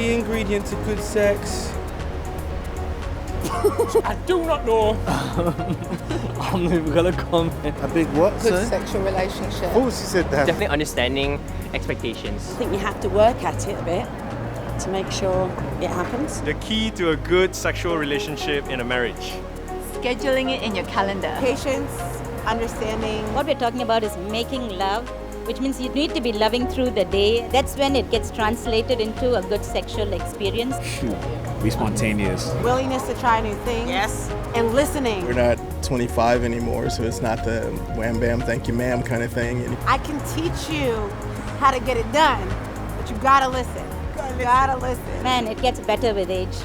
key ingredient to good sex? I do not know. I'm not even gonna comment. A big what, Good sir? sexual relationship. Of course you said that. Definitely understanding expectations. I think you have to work at it a bit to make sure it happens. The key to a good sexual relationship in a marriage. Scheduling it in your calendar. Patience, understanding. What we're talking about is making love, which means you need to be loving through the day. That's when it gets translated into a good sexual experience. Shoot, be spontaneous. Willingness to try new things. Yes. And listening. We're not 25 anymore, so it's not the wham bam, thank you ma'am kind of thing. I can teach you how to get it done, but you gotta listen. You gotta listen. Man, it gets better with age.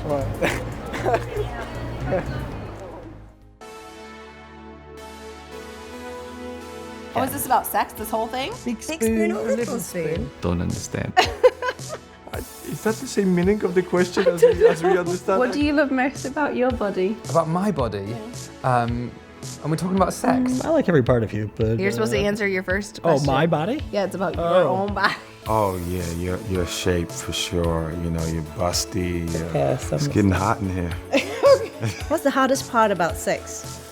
Oh, is this about sex, this whole thing? Big spoon or little spoon? Don't understand. Is that the same meaning of the question as we understand? What do you love most about your body? About my body? And we're talking about sex? I like every part of you, but... You're supposed to answer your first Oh, question. my body? Yeah, it's about your own body. Oh yeah, your shape for sure. You know, you're busty. Yes, It's getting hot in here. What's the hardest part about sex?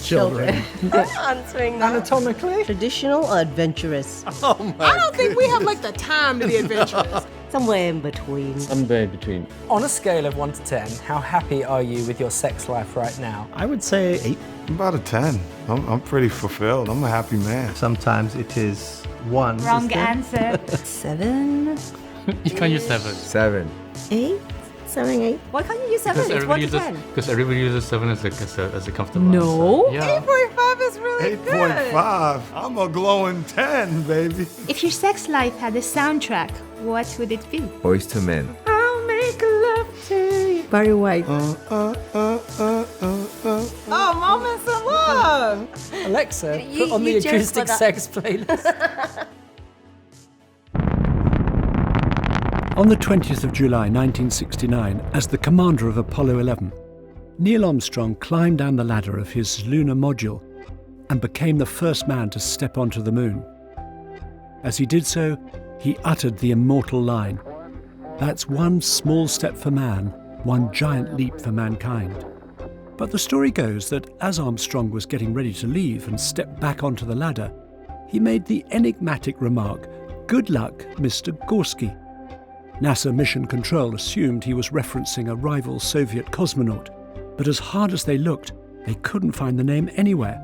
Children. Answering that. Anatomically? Traditional or adventurous? Oh my I don't think we have like the time to be adventurous. Somewhere in between. Somewhere in between. On a scale of 1 to 10, how happy are you with your sex life right now? I would say 8. I'm about a 10. I'm pretty fulfilled. I'm a happy man. Sometimes it is 1. Wrong answer. 7, You can't use 7. 7. 8, 7, 8. Why can't you use 7? It's 1 to 10. Because everybody uses 7 as a comfortable No. answer. Yeah. 8.5 is really good. 8.5. I'm a glowing 10, baby. If your sex life had a soundtrack, what would it be? Boys to Men. I'll make love to you. Barry White. Oh, moments of love. Alexa, You- put on the you just acoustic put that- sex playlist. On the 20th of July 1969, as the commander of Apollo 11, Neil Armstrong climbed down the ladder of his lunar module and became the first man to step onto the moon. As he did so, he uttered the immortal line, "That's one small step for man, one giant leap for mankind." But the story goes that as Armstrong was getting ready to leave and step back onto the ladder, he made the enigmatic remark, "Good luck, Mr. Gorski." NASA Mission Control assumed he was referencing a rival Soviet cosmonaut, but as hard as they looked, they couldn't find the name anywhere.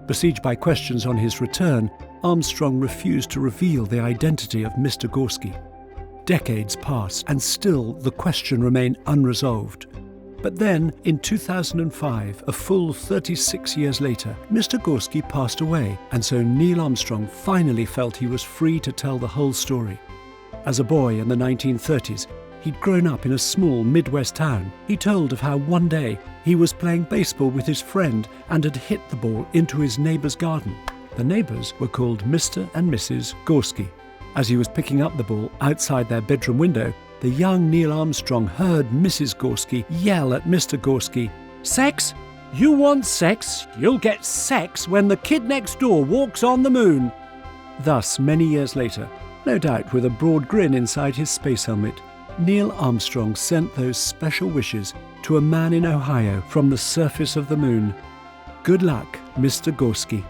Besieged by questions on his return, Armstrong refused to reveal the identity of Mr. Gorski. Decades passed, and still the question remained unresolved. But then, in 2005, a full 36 years later, Mr. Gorski passed away, and so Neil Armstrong finally felt he was free to tell the whole story. As a boy in the 1930s, he'd grown up in a small Midwest town. He told of how one day he was playing baseball with his friend and had hit the ball into his neighbour's garden. The neighbours were called Mr. and Mrs. Gorski. As he was picking up the ball outside their bedroom window, the young Neil Armstrong heard Mrs. Gorski yell at Mr. Gorski, "Sex? You want sex? You'll get sex when the kid next door walks on the moon." Thus, many years later, no doubt with a broad grin inside his space helmet, Neil Armstrong sent those special wishes to a man in Ohio from the surface of the moon. Good luck, Mr. Gorski.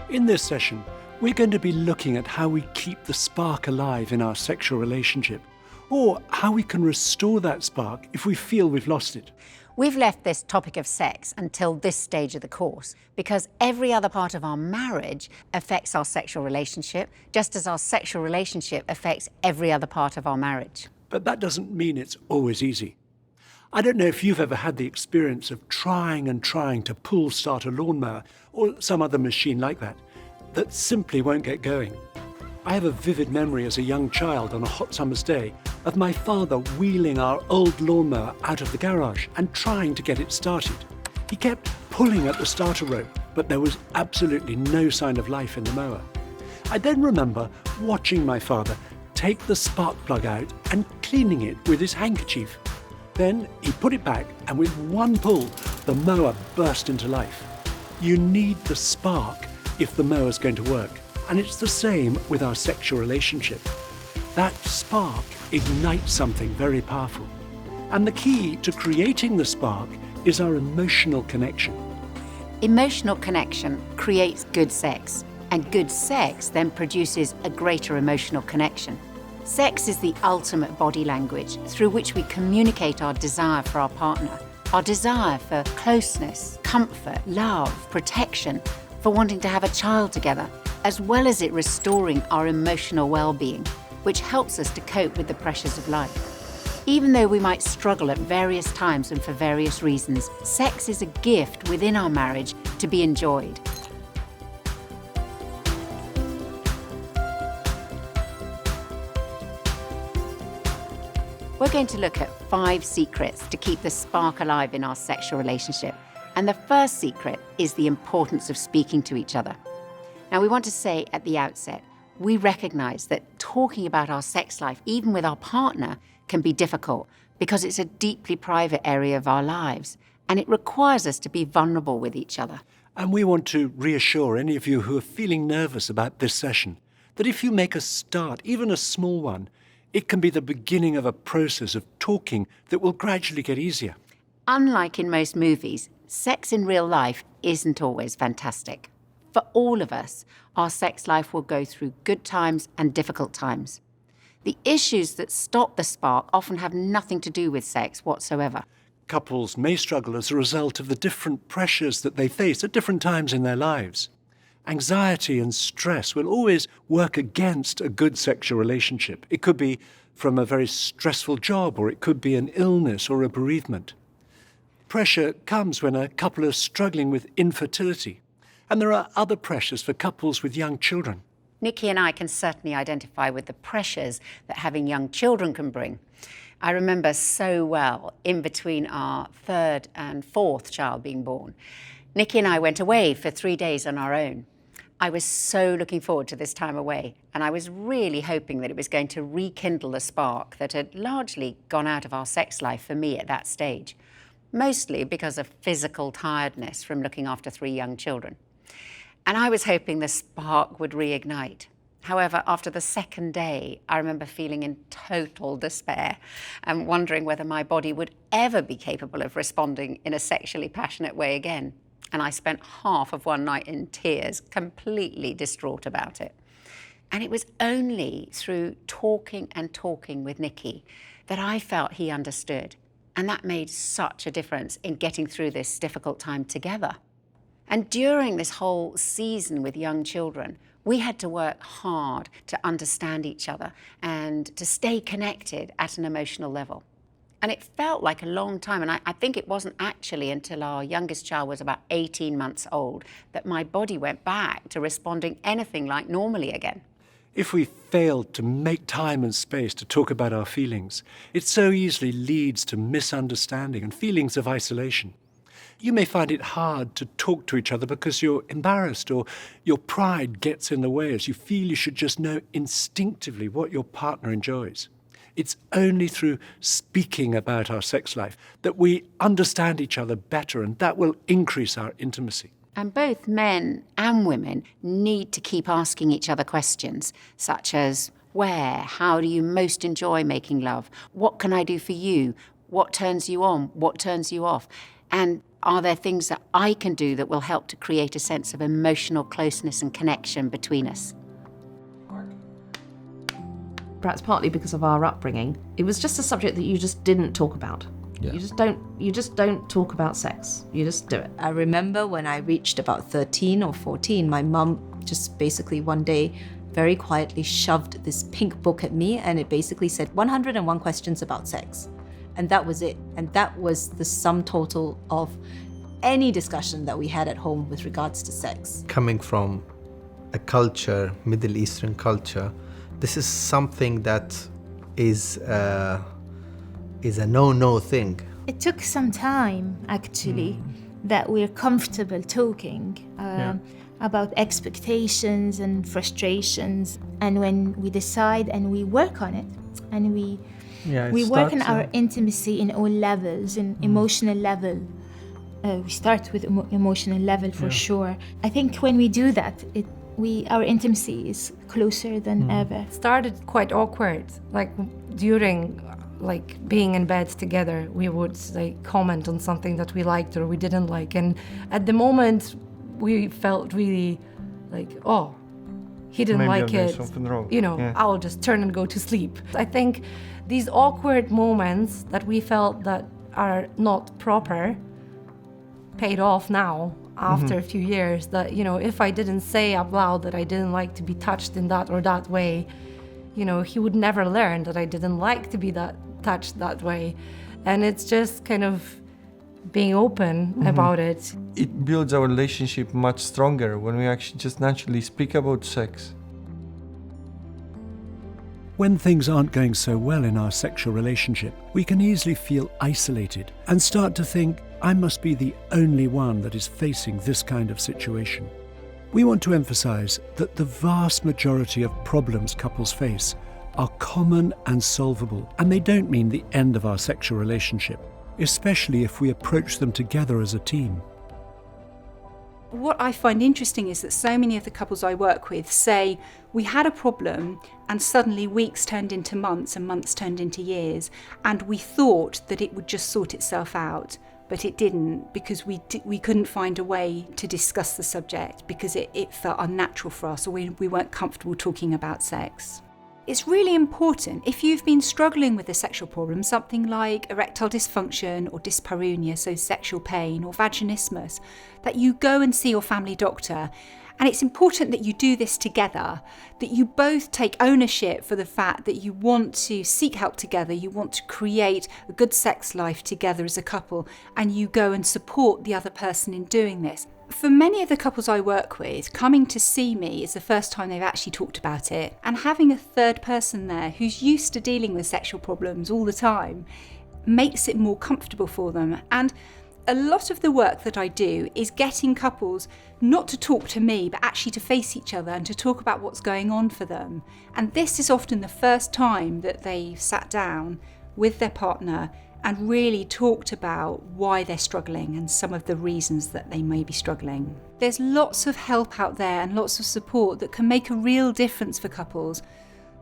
In this session, we're going to be looking at how we keep the spark alive in our sexual relationship, or how we can restore that spark if we feel we've lost it. We've left this topic of sex until this stage of the course because every other part of our marriage affects our sexual relationship, just as our sexual relationship affects every other part of our marriage. But that doesn't mean it's always easy. I don't know if you've ever had the experience of trying and trying to pull start a lawnmower or some other machine like that simply won't get going. I have a vivid memory as a young child on a hot summer's day of my father wheeling our old lawnmower out of the garage and trying to get it started. He kept pulling at the starter rope, but there was absolutely no sign of life in the mower. I then remember watching my father take the spark plug out and cleaning it with his handkerchief. Then he put it back, and with one pull, the mower burst into life. You need the spark if the mower's going to work. And it's the same with our sexual relationship. that spark ignites something very powerful. And the key to creating the spark is our emotional connection. Emotional connection creates good sex, and good sex then produces a greater emotional connection. Sex is the ultimate body language through which we communicate our desire for our partner, our desire for closeness, comfort, love, protection, for wanting to have a child together, as well as it restoring our emotional well-being, which helps us to cope with the pressures of life. Even though we might struggle at various times and for various reasons, sex is a gift within our marriage to be enjoyed. We're going to look at 5 secrets to keep the spark alive in our sexual relationship. And the first secret is the importance of speaking to each other. Now, we want to say at the outset, we recognize that talking about our sex life, even with our partner, can be difficult because it's a deeply private area of our lives, and it requires us to be vulnerable with each other. And we want to reassure any of you who are feeling nervous about this session that if you make a start, even a small one, it can be the beginning of a process of talking that will gradually get easier. Unlike in most movies, sex in real life isn't always fantastic. For all of us, our sex life will go through good times and difficult times. The issues that stop the spark often have nothing to do with sex whatsoever. Couples may struggle as a result of the different pressures that they face at different times in their lives. Anxiety and stress will always work against a good sexual relationship. It could be from a very stressful job, or it could be an illness or a bereavement. Pressure comes when a couple are struggling with infertility, and there are other pressures for couples with young children. Nikki and I can certainly identify with the pressures that having young children can bring. I remember so well, in between our 3rd and 4th child being born, Nikki and I went away for 3 days on our own. I was so looking forward to this time away, and I was really hoping that it was going to rekindle a spark that had largely gone out of our sex life for me at that stage, mostly because of physical tiredness from looking after 3 young children. And I was hoping the spark would reignite. However, after the 2nd day, I remember feeling in total despair and wondering whether my body would ever be capable of responding in a sexually passionate way again. And I spent half of one night in tears, completely distraught about it. And it was only through talking and talking with Nikki that I felt he understood. And that made such a difference in getting through this difficult time together. And during this whole season with young children, we had to work hard to understand each other and to stay connected at an emotional level. And it felt like a long time, and I think it wasn't actually until our youngest child was about 18 months old that my body went back to responding anything like normally again. If we failed to make time and space to talk about our feelings, it so easily leads to misunderstanding and feelings of isolation. You may find it hard to talk to each other because you're embarrassed, or your pride gets in the way as you feel you should just know instinctively what your partner enjoys. It's only through speaking about our sex life that we understand each other better, and that will increase our intimacy. And both men and women need to keep asking each other questions, such as, where, how do you most enjoy making love? What can I do for you? What turns you on? What turns you off? And are there things that I can do that will help to create a sense of emotional closeness and connection between us? Perhaps partly because of our upbringing, it was just a subject that you just didn't talk about. Yeah. You just don't talk about sex. You just do it. I remember when I reached about 13 or 14, my mum just basically one day very quietly shoved this pink book at me, and it basically said 101 questions about sex. And that was it. And that was the sum total of any discussion that we had at home with regards to sex. Coming from a culture, Middle Eastern culture, this is something that is a no-no thing. It took some time, actually, that we're comfortable talking about expectations and frustrations. And when we decide and we work on it, and we work on our intimacy in all levels, in emotional level. We start with emotional level for sure. I think when we do that, our intimacy is closer than ever. Started quite awkward, like during being in bed together, we would comment on something that we liked or we didn't like, and at the moment we felt really oh, he didn't Maybe like there's it, something wrong. Yeah. I'll just turn and go to sleep. I think these awkward moments that we felt that are not proper paid off now after a few years, that if I didn't say out loud that I didn't like to be touched in that or that way, he would never learn that I didn't like to be touched that way. And it's just kind of being open about it. It builds our relationship much stronger when we actually just naturally speak about sex. When things aren't going so well in our sexual relationship, we can easily feel isolated and start to think, I must be the only one that is facing this kind of situation. We want to emphasise that the vast majority of problems couples face are common and solvable, and they don't mean the end of our sexual relationship, especially if we approach them together as a team. What I find interesting is that so many of the couples I work with say, we had a problem and suddenly weeks turned into months and months turned into years, and we thought that it would just sort itself out, but it didn't, because we couldn't find a way to discuss the subject because it felt unnatural for us, or we weren't comfortable talking about sex. It's really important, if you've been struggling with a sexual problem, something like erectile dysfunction or dyspareunia, so sexual pain, or vaginismus, that you go and see your family doctor. And it's important that you do this together, that you both take ownership for the fact that you want to seek help together, you want to create a good sex life together as a couple, and you go and support the other person in doing this. For many of the couples I work with, coming to see me is the first time they've actually talked about it, and having a third person there who's used to dealing with sexual problems all the time makes it more comfortable for them. And a lot of the work that I do is getting couples not to talk to me, but actually to face each other and to talk about what's going on for them. And this is often the first time that they've sat down with their partner and really talked about why they're struggling and some of the reasons that they may be struggling. There's lots of help out there and lots of support that can make a real difference for couples.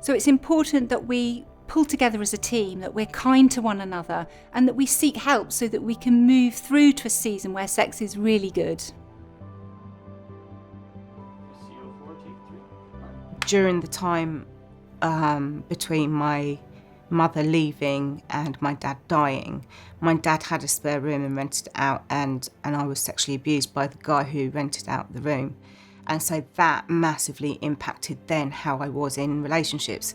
So it's important that we pull together as a team, that we're kind to one another, and that we seek help so that we can move through to a season where sex is really good. During the time between my mother leaving and my dad dying, my dad had a spare room and rented it out, and I was sexually abused by the guy who rented out the room. And so that massively impacted then how I was in relationships.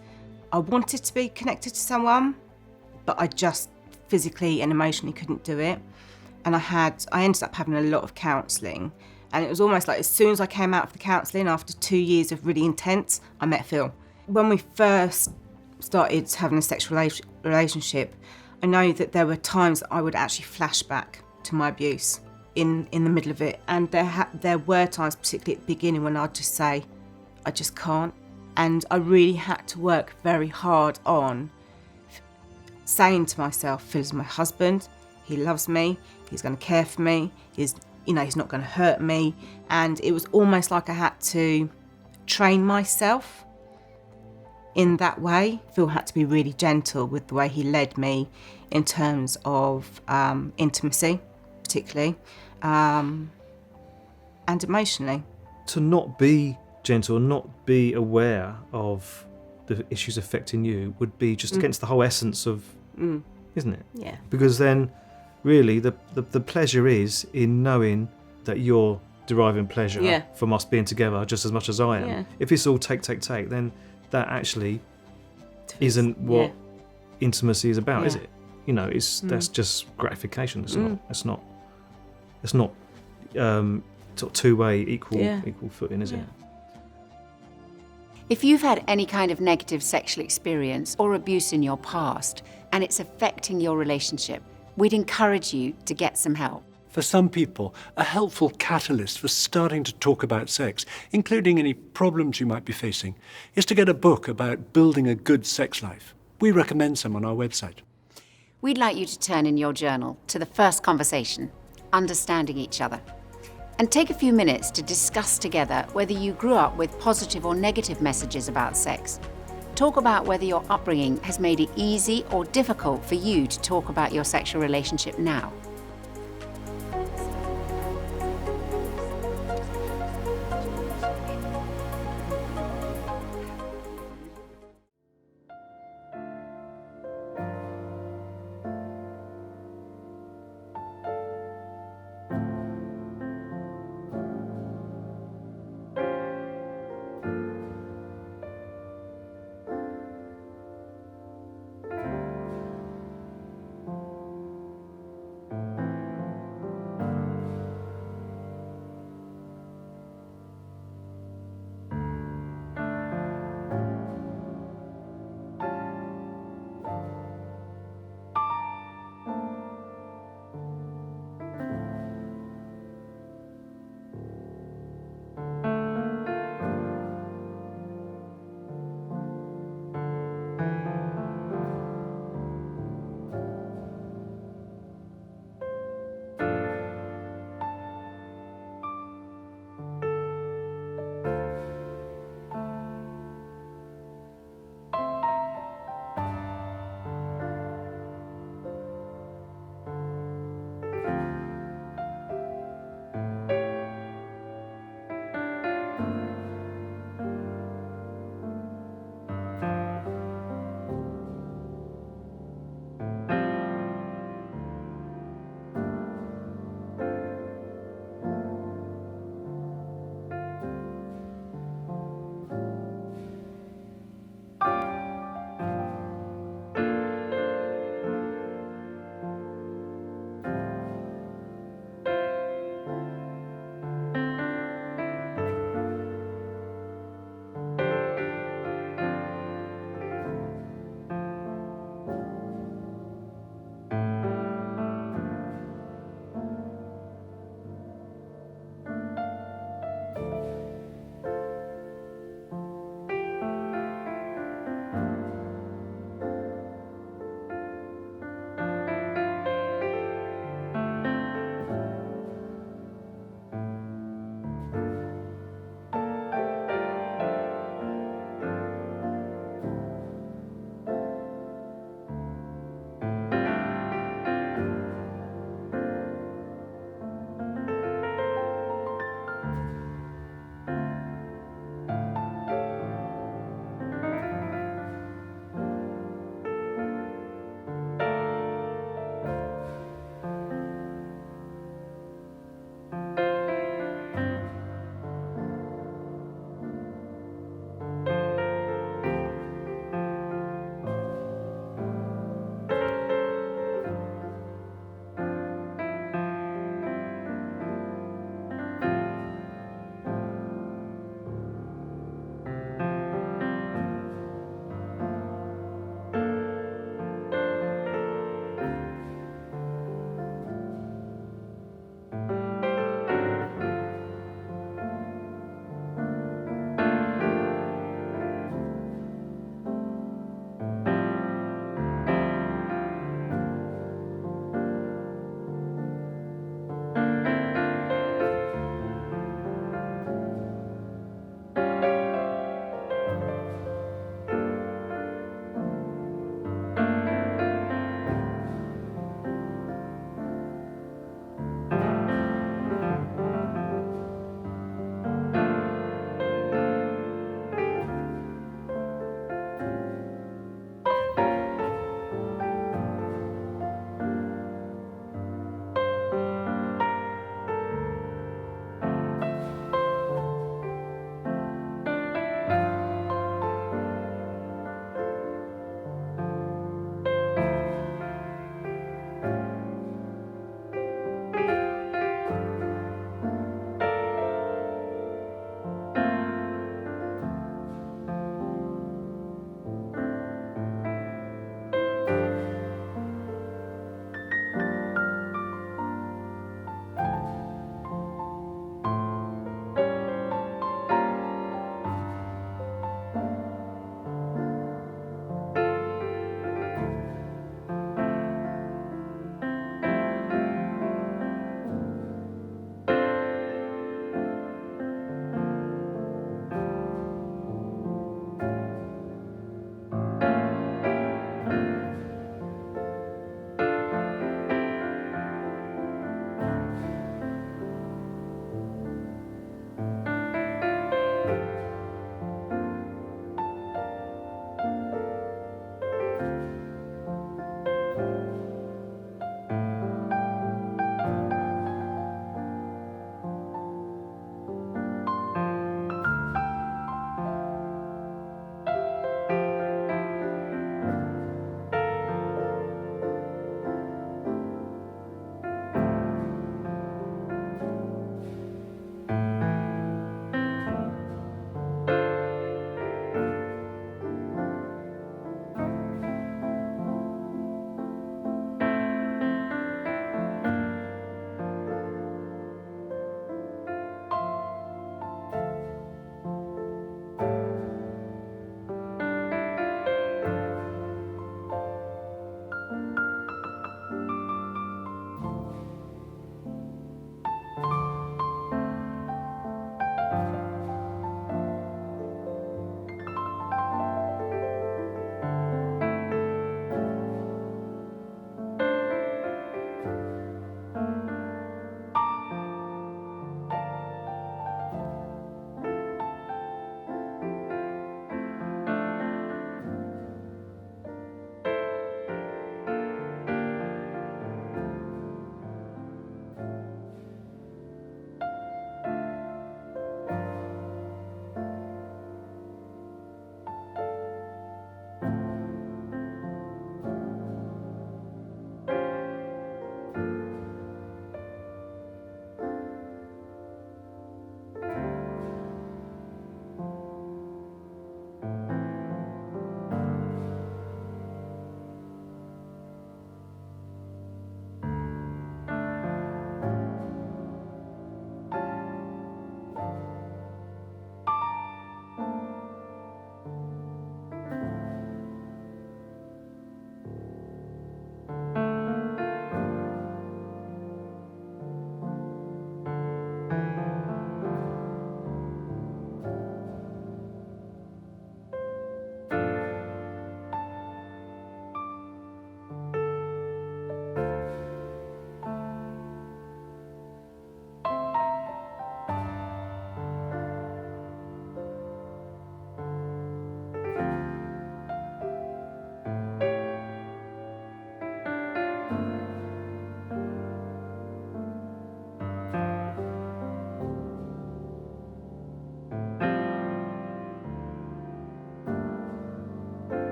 I wanted to be connected to someone, but I just physically and emotionally couldn't do it. And I ended up having a lot of counselling, and it was almost like as soon as I came out of the counselling, after 2 years of really intense, I met Phil. When we first started having a sexual relationship, I know that there were times that I would actually flash back to my abuse in the middle of it, and there were times, particularly at the beginning, when I'd just say, I just can't. And I really had to work very hard on saying to myself, Phil's my husband, he loves me, he's going to care for me, he's not going to hurt me. And it was almost like I had to train myself in that way. Phil had to be really gentle with the way he led me in terms of intimacy, particularly, and emotionally. To not be gentle, not be aware of the issues affecting you would be just against the whole essence of, isn't it? Yeah. Because then, really, the pleasure is in knowing that you're deriving pleasure from us being together just as much as I am. Yeah. If it's all take, then that actually isn't what intimacy is about, is it? That's just gratification. It's not sort of two-way equal footing, is it? If you've had any kind of negative sexual experience or abuse in your past and it's affecting your relationship, we'd encourage you to get some help. For some people, a helpful catalyst for starting to talk about sex, including any problems you might be facing, is to get a book about building a good sex life. We recommend some on our website. We'd like you to turn in your journal to the first conversation, Understanding Each Other. And take a few minutes to discuss together whether you grew up with positive or negative messages about sex. Talk about whether your upbringing has made it easy or difficult for you to talk about your sexual relationship now.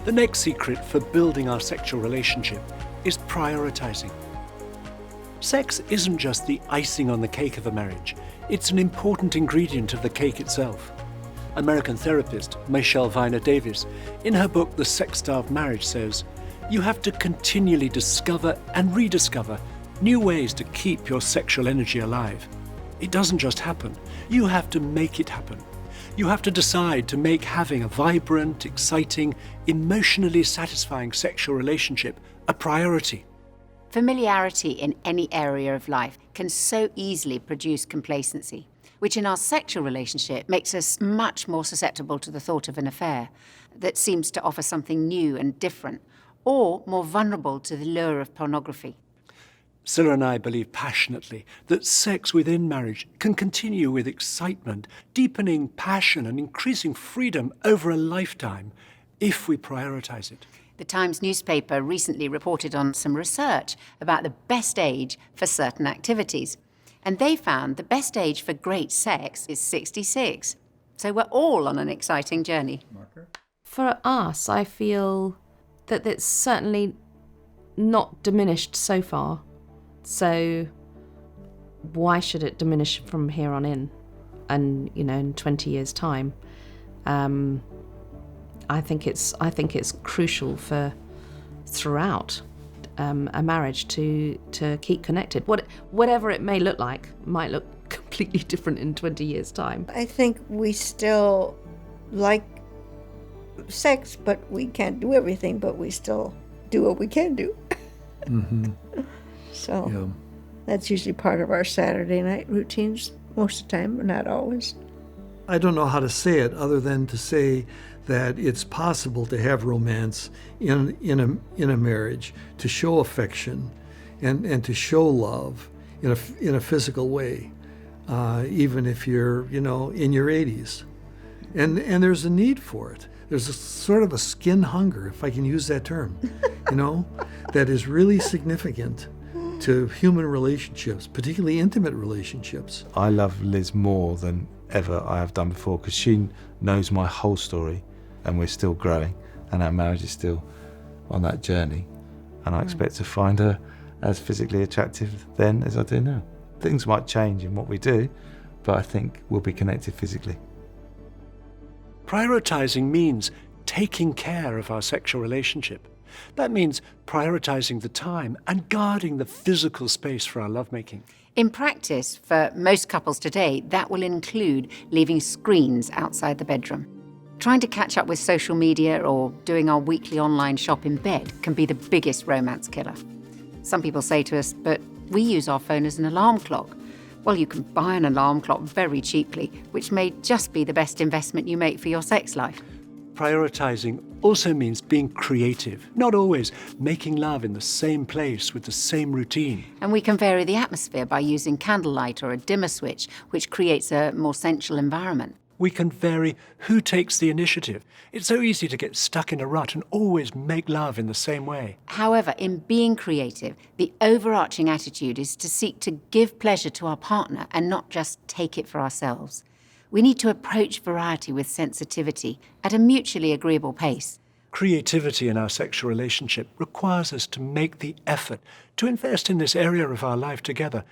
The next secret for building our sexual relationship is prioritizing. Sex isn't just the icing on the cake of a marriage, it's an important ingredient of the cake itself. American therapist Michelle Viner Davis, in her book The Sex-Starved Marriage, says, "You have to continually discover and rediscover new ways to keep your sexual energy alive. It doesn't just happen, you have to make it happen. You have to decide to make having a vibrant, exciting, emotionally satisfying sexual relationship a priority." Familiarity in any area of life can so easily produce complacency, which in our sexual relationship makes us much more susceptible to the thought of an affair that seems to offer something new and different, or more vulnerable to the lure of pornography. Scylla and I believe passionately that sex within marriage can continue with excitement, deepening passion and increasing freedom over a lifetime if we prioritize it. The Times newspaper recently reported on some research about the best age for certain activities. And they found the best age for great sex is 66. So we're all on an exciting journey. For us, I feel that it's certainly not diminished so far. So why should it diminish from here on in? And, in 20 years' time. I think it's crucial for throughout a marriage to keep connected. Whatever it may look like, might look completely different in 20 years' time. I think we still like sex, but we can't do everything, but we still do what we can do. Mm-hmm. So that's usually part of our Saturday night routines most of the time, but not always. I don't know how to say it other than to say that it's possible to have romance in a marriage, to show affection and to show love in a physical way, even if you're in your 80s, and there's a need for it. There's a sort of a skin hunger, if I can use that term, that is really significant to human relationships, particularly intimate relationships. I love Liz more than ever I have done before because she knows my whole story and we're still growing and our marriage is still on that journey, and I expect to find her as physically attractive then as I do now. Things might change in what we do, but I think we'll be connected physically. Prioritizing means taking care of our sexual relationship. That means prioritizing the time and guarding the physical space for our lovemaking. In practice, for most couples today, that will include leaving screens outside the bedroom. Trying to catch up with social media or doing our weekly online shop in bed can be the biggest romance killer. Some people say to us, but we use our phone as an alarm clock. Well, you can buy an alarm clock very cheaply, which may just be the best investment you make for your sex life. Prioritizing also means being creative, not always making love in the same place with the same routine. And we can vary the atmosphere by using candlelight or a dimmer switch, which creates a more sensual environment. We can vary who takes the initiative. It's so easy to get stuck in a rut and always make love in the same way. However, in being creative, the overarching attitude is to seek to give pleasure to our partner and not just take it for ourselves. We need to approach variety with sensitivity at a mutually agreeable pace. Creativity in our sexual relationship requires us to make the effort to invest in this area of our life together.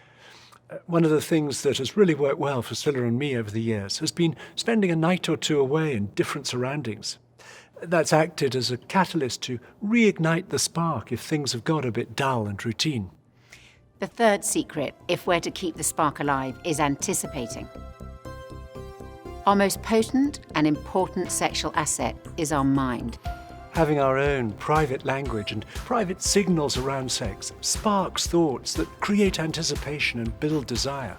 One of the things that has really worked well for Scylla and me over the years has been spending a night or two away in different surroundings. That's acted as a catalyst to reignite the spark if things have got a bit dull and routine. The third secret, if we're to keep the spark alive, is anticipating. Our most potent and important sexual asset is our mind. Having our own private language and private signals around sex sparks thoughts that create anticipation and build desire.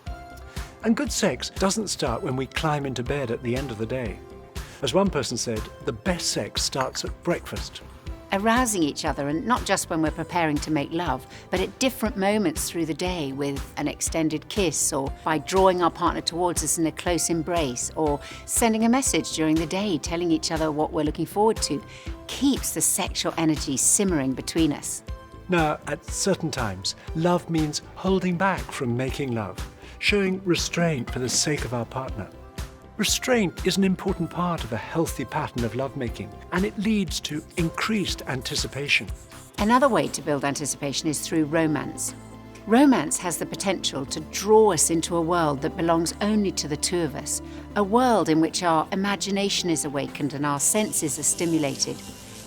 And good sex doesn't start when we climb into bed at the end of the day. As one person said, the best sex starts at breakfast. Arousing each other, and not just when we're preparing to make love, but at different moments through the day with an extended kiss, or by drawing our partner towards us in a close embrace, or sending a message during the day telling each other what we're looking forward to, keeps the sexual energy simmering between us. Now, at certain times, love means holding back from making love, showing restraint for the sake of our partner. Restraint is an important part of a healthy pattern of lovemaking, and it leads to increased anticipation. Another way to build anticipation is through romance. Romance has the potential to draw us into a world that belongs only to the two of us, a world in which our imagination is awakened and our senses are stimulated.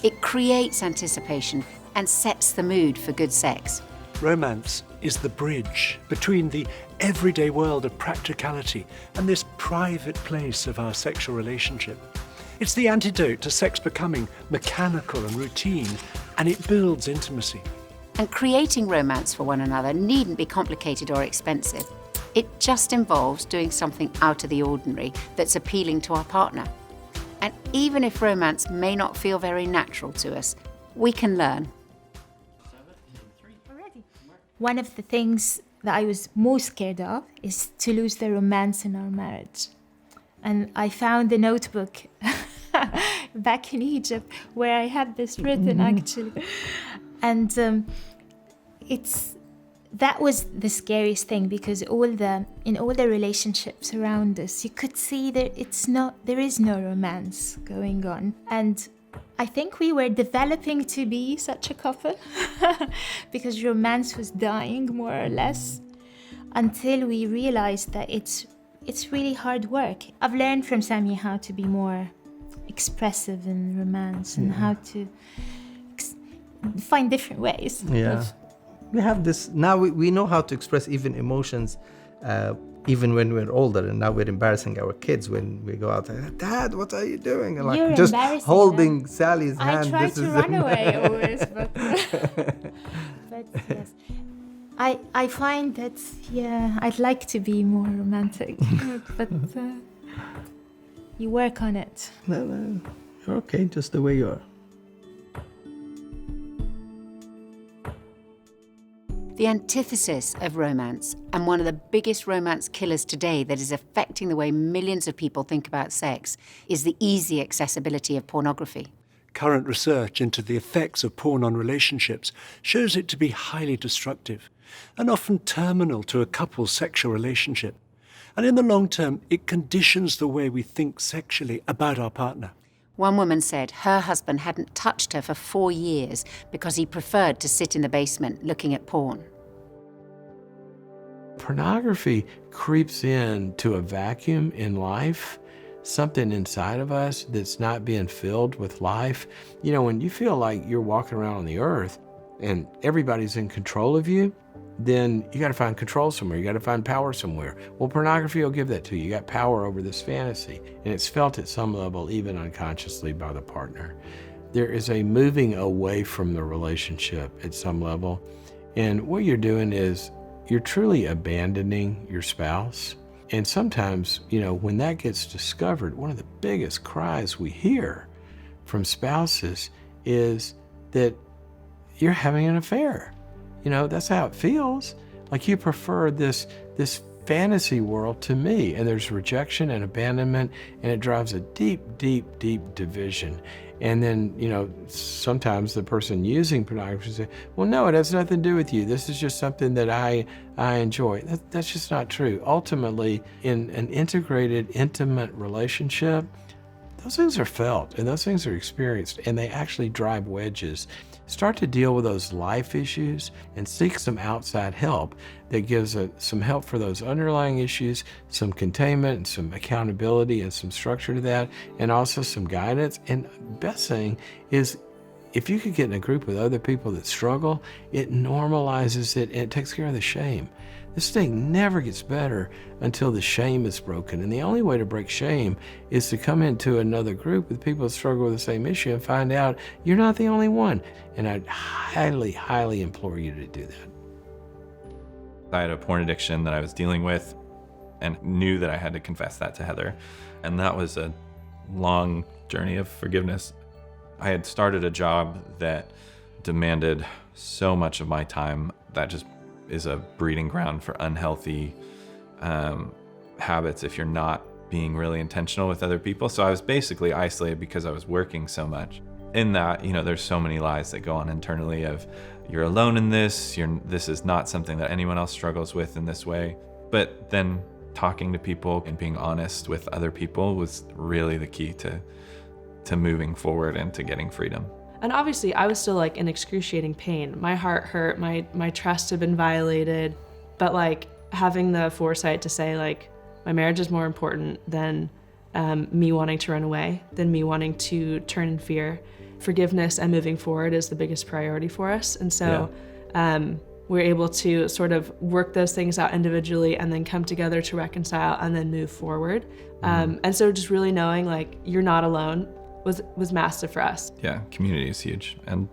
It creates anticipation and sets the mood for good sex. Romance is the bridge between the everyday world of practicality and this private place of our sexual relationship. It's the antidote to sex becoming mechanical and routine, and it builds intimacy. And creating romance for one another needn't be complicated or expensive. It just involves doing something out of the ordinary that's appealing to our partner. And even if romance may not feel very natural to us, we can learn. One of the things that I was most scared of is to lose the romance in our marriage. And I found a notebook back in Egypt where I had this written actually. And that was the scariest thing, because in all the relationships around us, you could see that there is no romance going on. And I think we were developing to be such a couple because romance was dying more or less, until we realized that it's really hard work. I've learned from Sami how to be more expressive in romance and how to find different ways. Yeah. We have this, now we know how to express even emotions, even when we're older, and now we're embarrassing our kids when we go out there, Dad, what are you doing? And You're just embarrassing holding Sally's I hand. try to run away always, but yes. I find that, I'd like to be more romantic, but you work on it. No, you're okay just the way you are. The antithesis of romance, and one of the biggest romance killers today that is affecting the way millions of people think about sex, is the easy accessibility of pornography. Current research into the effects of porn on relationships shows it to be highly destructive and often terminal to a couple's sexual relationship. And in the long term, it conditions the way we think sexually about our partner. One woman said her husband hadn't touched her for 4 years because he preferred to sit in the basement looking at porn. Pornography creeps into a vacuum in life, something inside of us that's not being filled with life. You know, when you feel like you're walking around on the earth and everybody's in control of you, then you got to find control somewhere. You got to find power somewhere. Well, pornography will give that to you. You got power over this fantasy, and it's felt at some level, even unconsciously, by the partner. There is a moving away from the relationship at some level, and what you're doing is you're truly abandoning your spouse. And sometimes, you know, when that gets discovered, one of the biggest cries we hear from spouses is that you're having an affair. You know, that's how it feels. Like you prefer this fantasy world to me, and there's rejection and abandonment, and it drives a deep, deep, deep division. And then, you know, sometimes the person using pornography say, well, no, it has nothing to do with you. This is just something that I enjoy. That's just not true. Ultimately, in an integrated, intimate relationship, those things are felt and those things are experienced, and they actually drive wedges. Start to deal with those life issues and seek some outside help that gives some help for those underlying issues, some containment and some accountability and some structure to that, and also some guidance. And best thing is, if you could get in a group with other people that struggle, it normalizes it and it takes care of the shame. This thing never gets better until the shame is broken. And the only way to break shame is to come into another group with people that struggle with the same issue and find out you're not the only one. And I'd highly, highly implore you to do that. I had a porn addiction that I was dealing with and knew that I had to confess that to Heather. And that was a long journey of forgiveness. I had started a job that demanded so much of my time that just is a breeding ground for unhealthy habits if you're not being really intentional with other people. So I was basically isolated because I was working so much. In that, you know, there's so many lies that go on internally of you're alone in this, this is not something that anyone else struggles with in this way. But then talking to people and being honest with other people was really the key to moving forward and to getting freedom. And obviously I was still like in excruciating pain. My heart hurt, my trust had been violated, but like having the foresight to say like, my marriage is more important than me wanting to run away, than me wanting to turn in fear. Forgiveness and moving forward is the biggest priority for us. And so we're able to sort of work those things out individually and then come together to reconcile and then move forward. And so just really knowing like you're not alone was massive for us. Yeah, community is huge. And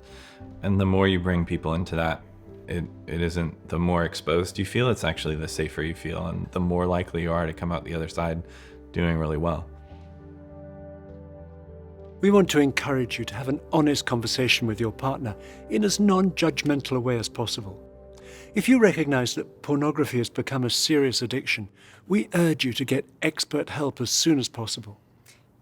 the more you bring people into that, it isn't the more exposed you feel, it's actually the safer you feel and the more likely you are to come out the other side doing really well. We want to encourage you to have an honest conversation with your partner in as non-judgmental a way as possible. If you recognize that pornography has become a serious addiction, we urge you to get expert help as soon as possible.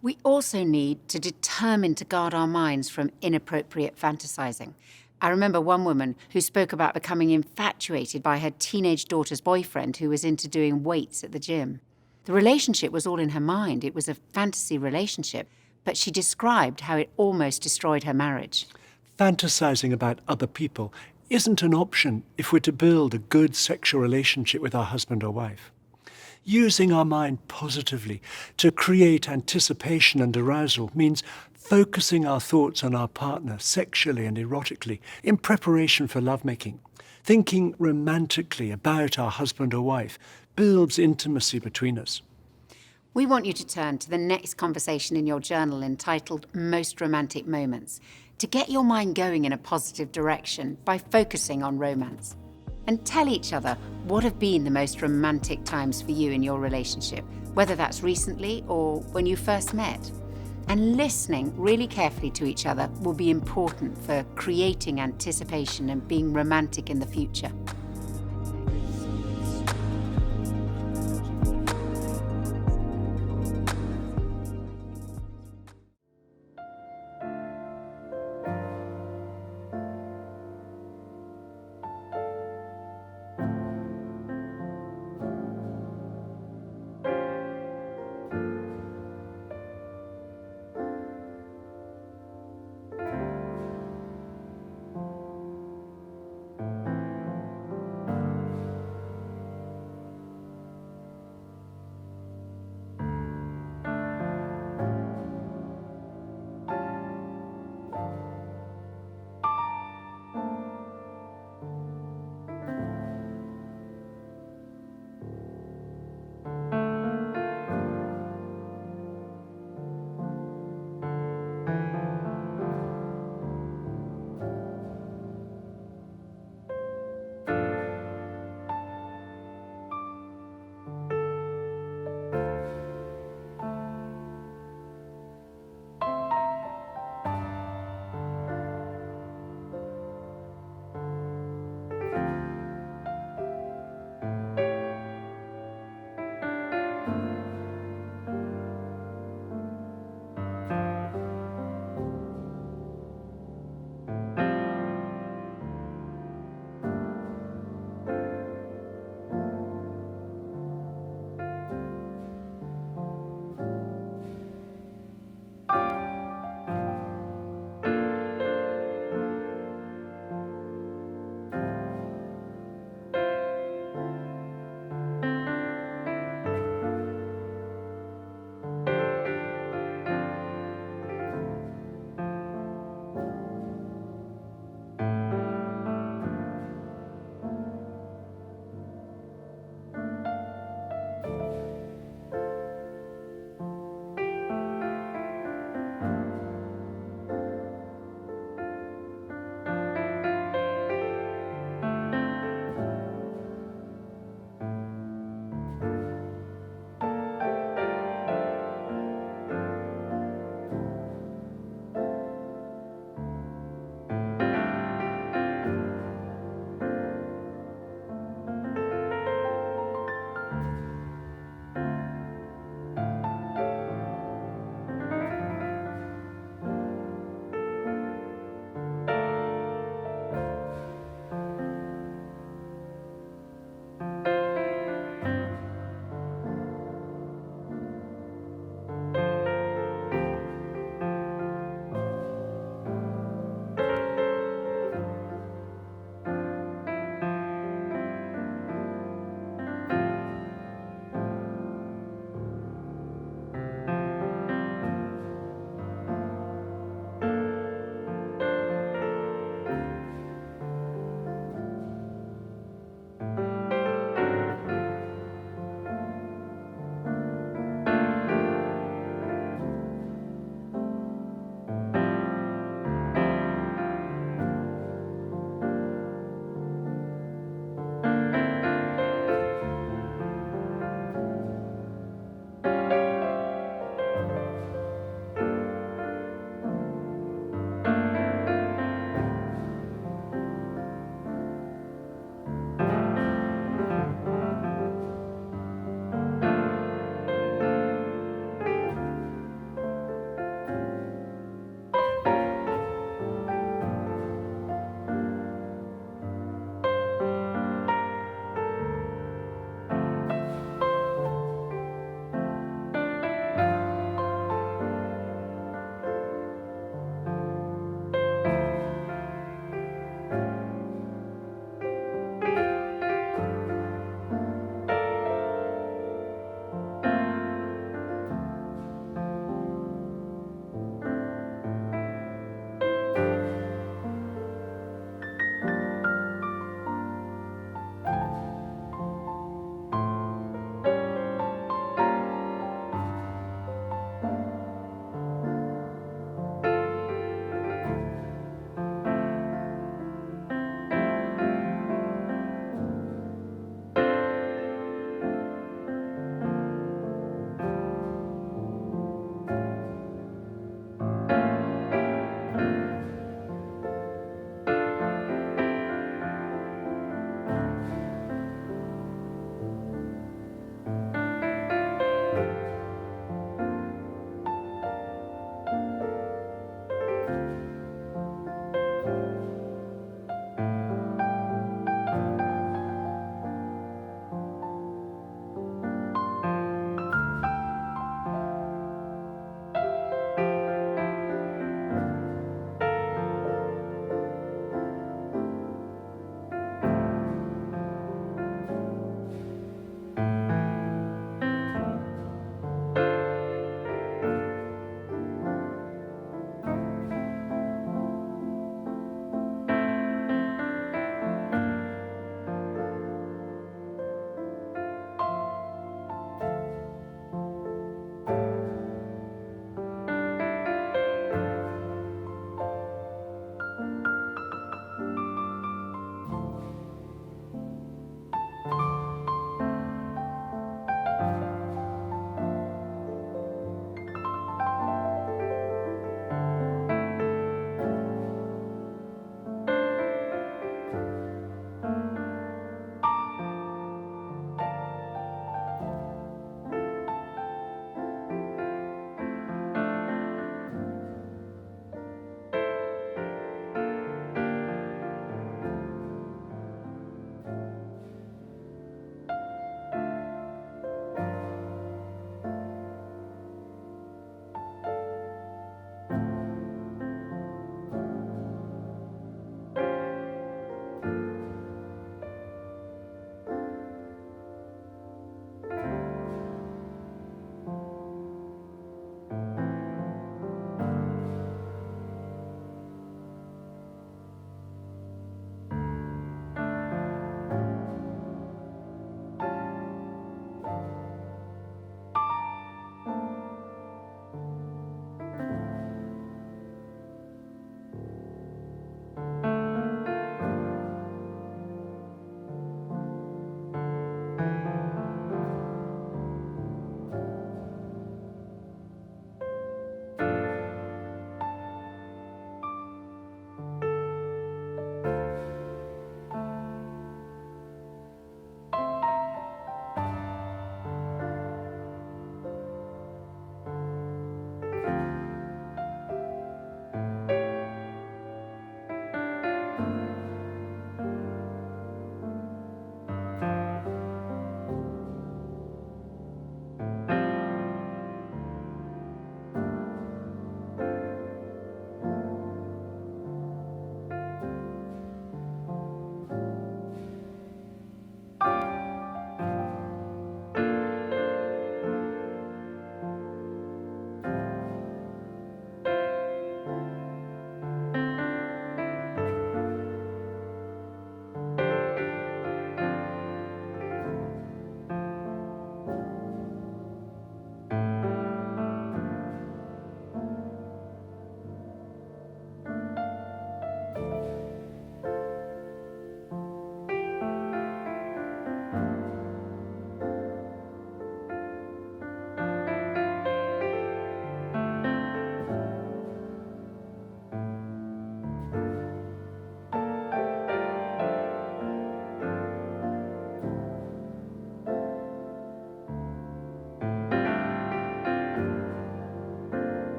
We also need to determine to guard our minds from inappropriate fantasizing. I remember one woman who spoke about becoming infatuated by her teenage daughter's boyfriend who was into doing weights at the gym. The relationship was all in her mind. It was a fantasy relationship, but she described how it almost destroyed her marriage. Fantasizing about other people isn't an option if we're to build a good sexual relationship with our husband or wife. Using our mind positively to create anticipation and arousal means focusing our thoughts on our partner sexually and erotically in preparation for lovemaking. Thinking romantically about our husband or wife builds intimacy between us. We want you to turn to the next conversation in your journal entitled Most Romantic Moments to get your mind going in a positive direction by focusing on romance. And tell each other what have been the most romantic times for you in your relationship, whether that's recently or when you first met. And listening really carefully to each other will be important for creating anticipation and being romantic in the future.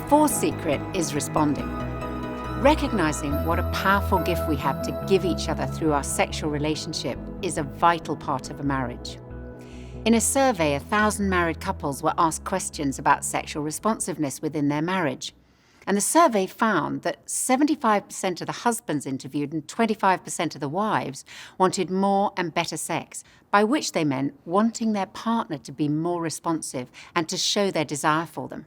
fourth secret is responding. Recognizing what a powerful gift we have to give each other through our sexual relationship is a vital part of a marriage. In a survey, 1,000 married couples were asked questions about sexual responsiveness within their marriage. And the survey found that 75% of the husbands interviewed and 25% of the wives wanted more and better sex, by which they meant wanting their partner to be more responsive and to show their desire for them.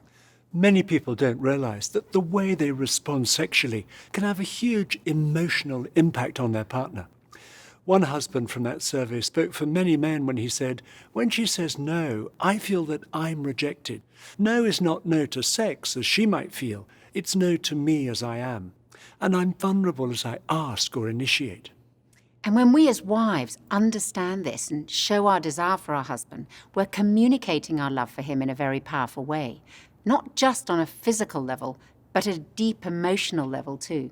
Many people don't realise that the way they respond sexually can have a huge emotional impact on their partner. One husband from that survey spoke for many men when he said, "When she says no, I feel that I'm rejected. No is not no to sex, as she might feel. It's no to me as I am. And I'm vulnerable as I ask or initiate." And when we as wives understand this and show our desire for our husband, we're communicating our love for him in a very powerful way, not just on a physical level, but at a deep emotional level too.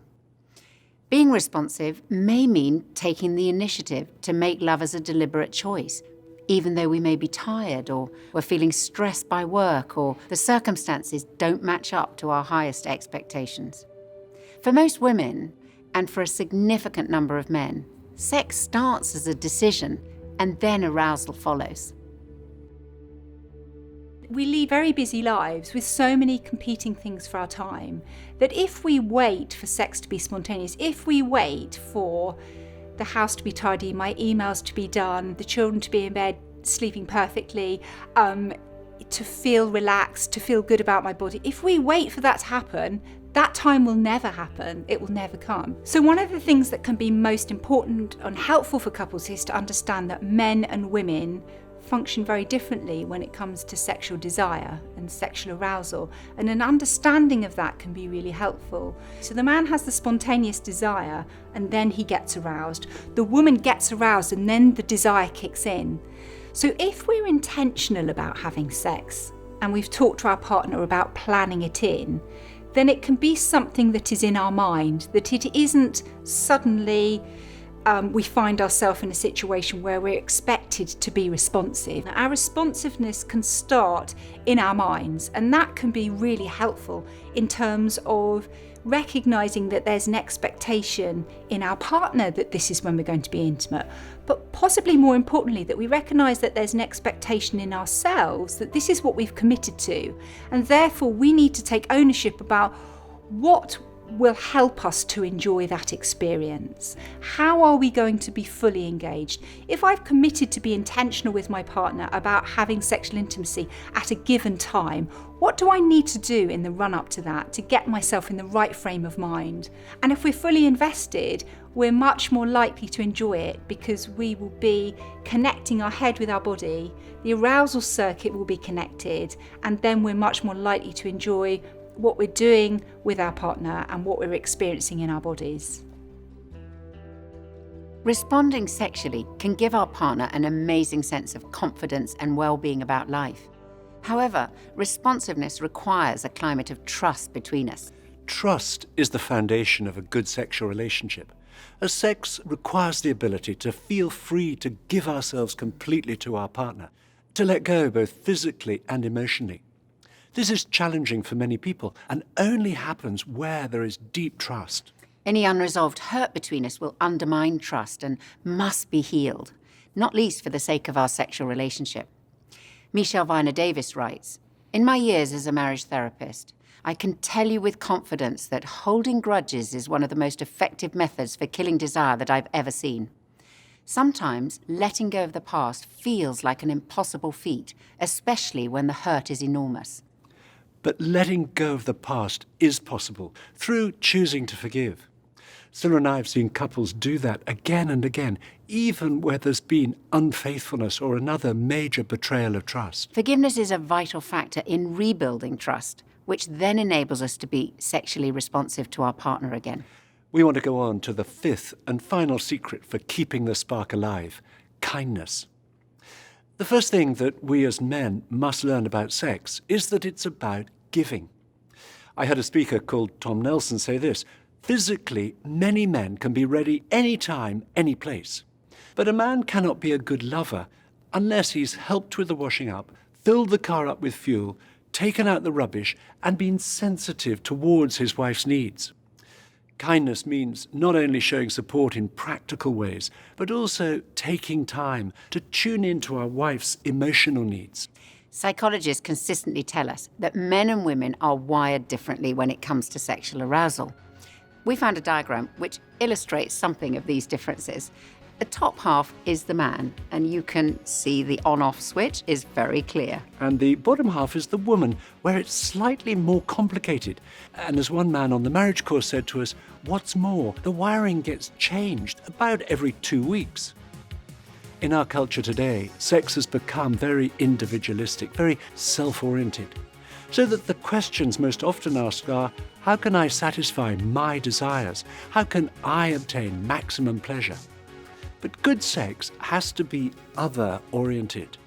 Being responsive may mean taking the initiative to make love as a deliberate choice, even though we may be tired or we're feeling stressed by work or the circumstances don't match up to our highest expectations. For most women, and for a significant number of men, sex starts as a decision and then arousal follows. We lead very busy lives with so many competing things for our time that if we wait for sex to be spontaneous, if we wait for the house to be tidy, my emails to be done, the children to be in bed sleeping perfectly, to feel relaxed, to feel good about my body, if we wait for that to happen, that time will never happen. It will never come. So one of the things that can be most important and helpful for couples is to understand that men and women function very differently when it comes to sexual desire and sexual arousal, and an understanding of that can be really helpful. So the man has the spontaneous desire and then he gets aroused. The woman gets aroused and then the desire kicks in. So if we're intentional about having sex and we've talked to our partner about planning it in, then it can be something that is in our mind, that it isn't suddenly we find ourselves in a situation where we're expected to be responsive. Our responsiveness can start in our minds, and that can be really helpful in terms of recognising that there's an expectation in our partner that this is when we're going to be intimate, but possibly more importantly that we recognise that there's an expectation in ourselves that this is what we've committed to, and therefore we need to take ownership about what will help us to enjoy that experience. How are we going to be fully engaged? If I've committed to be intentional with my partner about having sexual intimacy at a given time, what do I need to do in the run-up to that to get myself in the right frame of mind? And if we're fully invested, we're much more likely to enjoy it because we will be connecting our head with our body, the arousal circuit will be connected, and then we're much more likely to enjoy what we're doing with our partner and what we're experiencing in our bodies. Responding sexually can give our partner an amazing sense of confidence and well-being about life. However, responsiveness requires a climate of trust between us. Trust is the foundation of a good sexual relationship, as sex requires the ability to feel free to give ourselves completely to our partner, to let go both physically and emotionally. This is challenging for many people and only happens where there is deep trust. Any unresolved hurt between us will undermine trust and must be healed, not least for the sake of our sexual relationship. Michelle Viner Davis writes, "In my years as a marriage therapist, I can tell you with confidence that holding grudges is one of the most effective methods for killing desire that I've ever seen. Sometimes letting go of the past feels like an impossible feat, especially when the hurt is enormous. But letting go of the past is possible through choosing to forgive. Cyril and I have seen couples do that again and again, even where there's been unfaithfulness or another major betrayal of trust. Forgiveness is a vital factor in rebuilding trust, which then enables us to be sexually responsive to our partner again. We want to go on to the fifth and final secret for keeping the spark alive: kindness. The first thing that we as men must learn about sex is that it's about giving. I had a speaker called Tom Nelson say this: physically, many men can be ready anytime, any place. But a man cannot be a good lover unless he's helped with the washing up, filled the car up with fuel, taken out the rubbish and been sensitive towards his wife's needs. Kindness means not only showing support in practical ways, but also taking time to tune into our wife's emotional needs. Psychologists consistently tell us that men and women are wired differently when it comes to sexual arousal. We found a diagram which illustrates something of these differences. The top half is the man, and you can see the on-off switch is very clear. And the bottom half is the woman, where it's slightly more complicated. And as one man on the marriage course said to us, what's more, the wiring gets changed about every 2 weeks. In our culture today, sex has become very individualistic, very self-oriented, so that the questions most often asked are, how can I satisfy my desires? How can I obtain maximum pleasure? But good sex has to be other-oriented.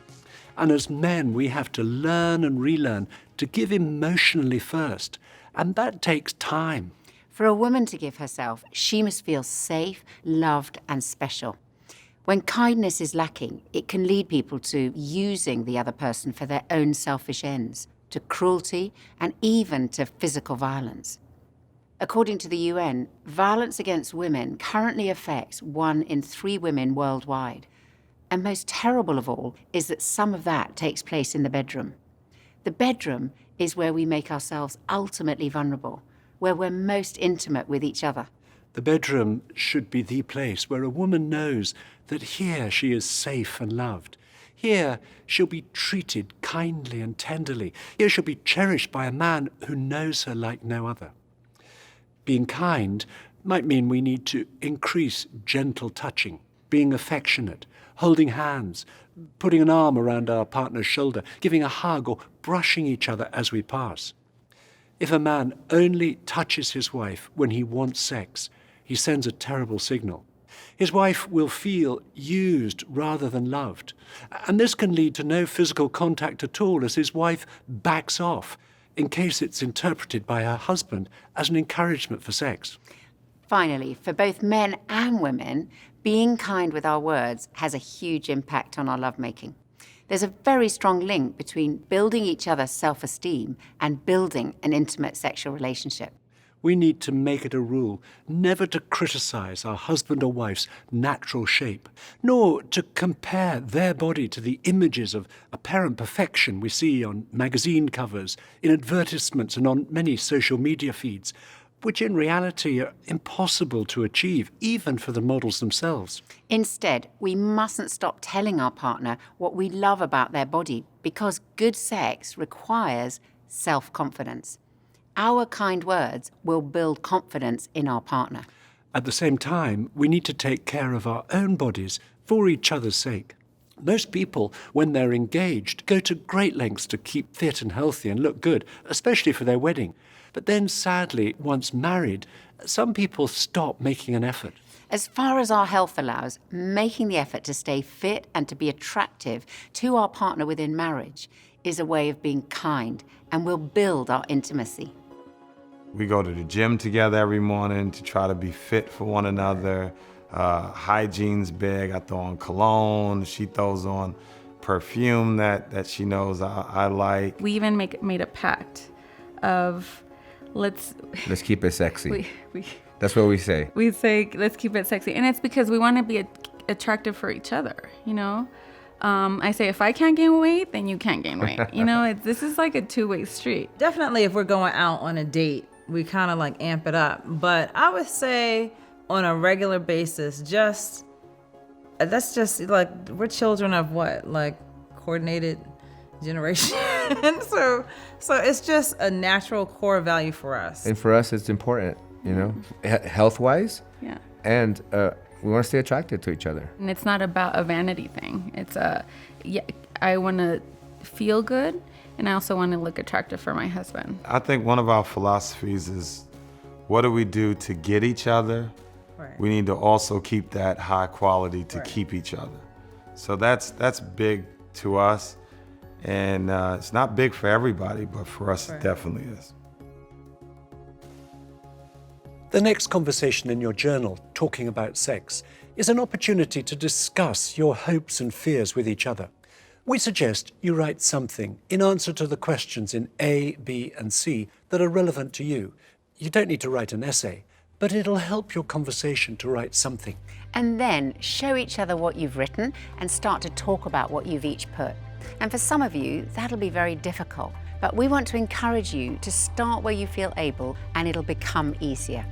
And as men, we have to learn and relearn to give emotionally first, and that takes time. For a woman to give herself, she must feel safe, loved, and special. When kindness is lacking, it can lead people to using the other person for their own selfish ends, to cruelty, and even to physical violence. According to the UN, violence against women currently affects 1 in 3 women worldwide. And most terrible of all is that some of that takes place in the bedroom. The bedroom is where we make ourselves ultimately vulnerable, where we're most intimate with each other. The bedroom should be the place where a woman knows that here she is safe and loved. Here she'll be treated kindly and tenderly. Here she'll be cherished by a man who knows her like no other. Being kind might mean we need to increase gentle touching, being affectionate, holding hands, putting an arm around our partner's shoulder, giving a hug or brushing each other as we pass. If a man only touches his wife when he wants sex, he sends a terrible signal. His wife will feel used rather than loved, and this can lead to no physical contact at all as his wife backs off, in case it's interpreted by her husband as an encouragement for sex. Finally, for both men and women, being kind with our words has a huge impact on our lovemaking. There's a very strong link between building each other's self-esteem and building an intimate sexual relationship. We need to make it a rule never to criticize our husband or wife's natural shape, nor to compare their body to the images of apparent perfection we see on magazine covers, in advertisements, and on many social media feeds, which in reality are impossible to achieve, even for the models themselves. Instead, we mustn't stop telling our partner what we love about their body, because good sex requires self-confidence. Our kind words will build confidence in our partner. At the same time, we need to take care of our own bodies for each other's sake. Most people, when they're engaged, go to great lengths to keep fit and healthy and look good, especially for their wedding. But then, sadly, once married, some people stop making an effort. As far as our health allows, making the effort to stay fit and to be attractive to our partner within marriage is a way of being kind and will build our intimacy. We go to the gym together every morning to try to be fit for one another. Hygiene's big. I throw on cologne. She throws on perfume that she knows I like. We even made a pact of let's keep it sexy. We That's what we say. We say let's keep it sexy, and it's because we want to be attractive for each other. You know, I say if I can't gain weight, then you can't gain weight. You know, this is like a two-way street. Definitely, if we're going out on a date, we kind of like amp it up. But I would say on a regular basis, that's just like we're children of what, like coordinated generation. so it's just a natural core value for us. And for us, it's important, you know, health-wise. Yeah. And we want to stay attracted to each other. And it's not about a vanity thing. It's I want to feel good, and I also want to look attractive for my husband. I think one of our philosophies is, what do we do to get each other? Right. We need to also keep that high quality to keep each other. So that's big to us. And it's not big for everybody, but for us it definitely is. The next conversation in your journal, Talking About Sex, is an opportunity to discuss your hopes and fears with each other. We suggest you write something in answer to the questions in A, B, and C that are relevant to you. You don't need to write an essay, but it'll help your conversation to write something. And then show each other what you've written and start to talk about what you've each put. And for some of you, that'll be very difficult, but we want to encourage you to start where you feel able and it'll become easier.